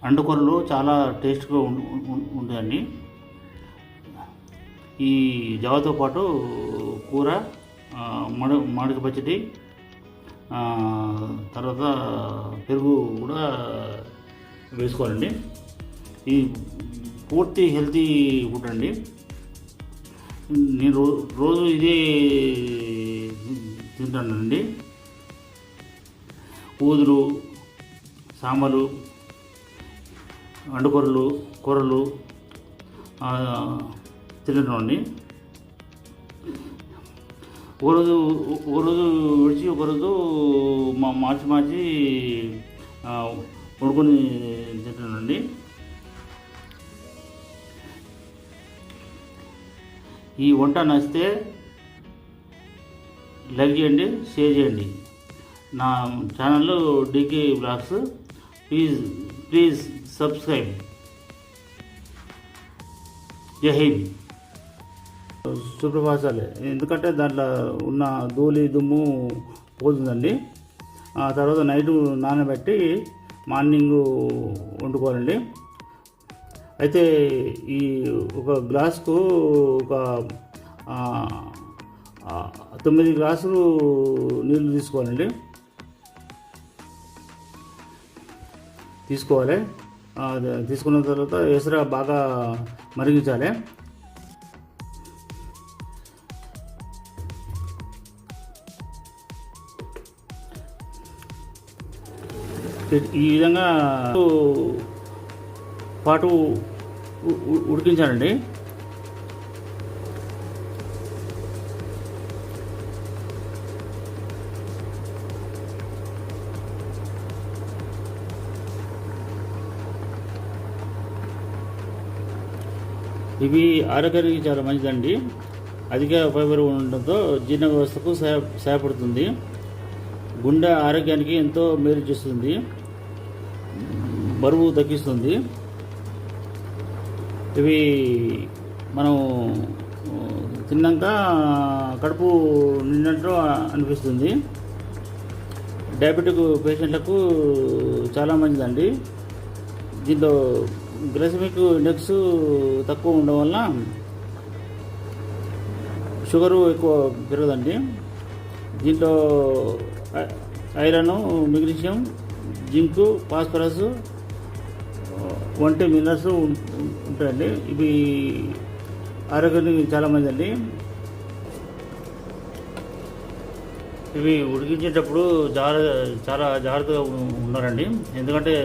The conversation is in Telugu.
అండుకొరలు చాలా టేస్ట్గా ఉంటాయండి. ఈ జావతో పాటు కూర, మామిడికాయ పచ్చడి, తర్వాత పెరుగు కూడా వేసుకోవాలండి. ఈ పూర్తి హెల్తీ ఫుడ్ అండి. నేను రోజు ఇదే తింటానండి. ఊదులు, సాంబారు, అండుకూరలు, కూరలు తింటున్నామండి. ఒకరోజు విడిచి ఒకరోజు మార్చి వండుకొని తింటున్నానండి. ఈ వంట నచ్చితే లైక్ చేయండి, షేర్ చేయండి. నా channel DK blogs. Please subscribe. Jai Hind. సుప్రభాతాలే, ఎందుకంటే దాంట్లో ఉన్న ధూళి దుమ్ము పోతుందండి. ఆ తర్వాత నైట్ నానబెట్టి మార్నింగ్ వండుకోవాలండి. అయితే ఈ ఒక గ్లాసుకు ఒక 9 గ్లాసులు నీళ్ళు తీసుకోవాలి. తీసుకున్న తర్వాత ఎసర బాగా మరిగించాలి. ఈ విధంగా పాటు ఉడికించాలండి. ఇవి ఆరోగ్యానికి చాలా మంచిదండి. అధిక ఫైబర్ ఉండడంతో జీర్ణ వ్యవస్థకు సహాయపడుతుంది. గుండె ఆరోగ్యానికి ఎంతో మేలు చేస్తుంది. బరువు తగ్గిస్తుంది. ఇవి మనం తిన్నాక కడుపు నిండినట్లు అనిపిస్తుంది. డయాబెటిక్ పేషెంట్లకు చాలా మంచిదండి. దీంట్లో గ్లైసెమిక్ ఇండెక్స్ తక్కువ ఉండడం వల్ల షుగరు ఎక్కువ పెరగదండి. దీంట్లో ఐరన్, మెగ్నీషియం, జింక్, ఫాస్ఫరస్ వంటి మినరల్స్ ఉంటాయండి. ఇవి ఆరోగ్యానికి చాలా మంచిదండి. ఇవి ఉడికించేటప్పుడు చాలా జాగ్రత్తగా ఉన్నారండి. ఎందుకంటే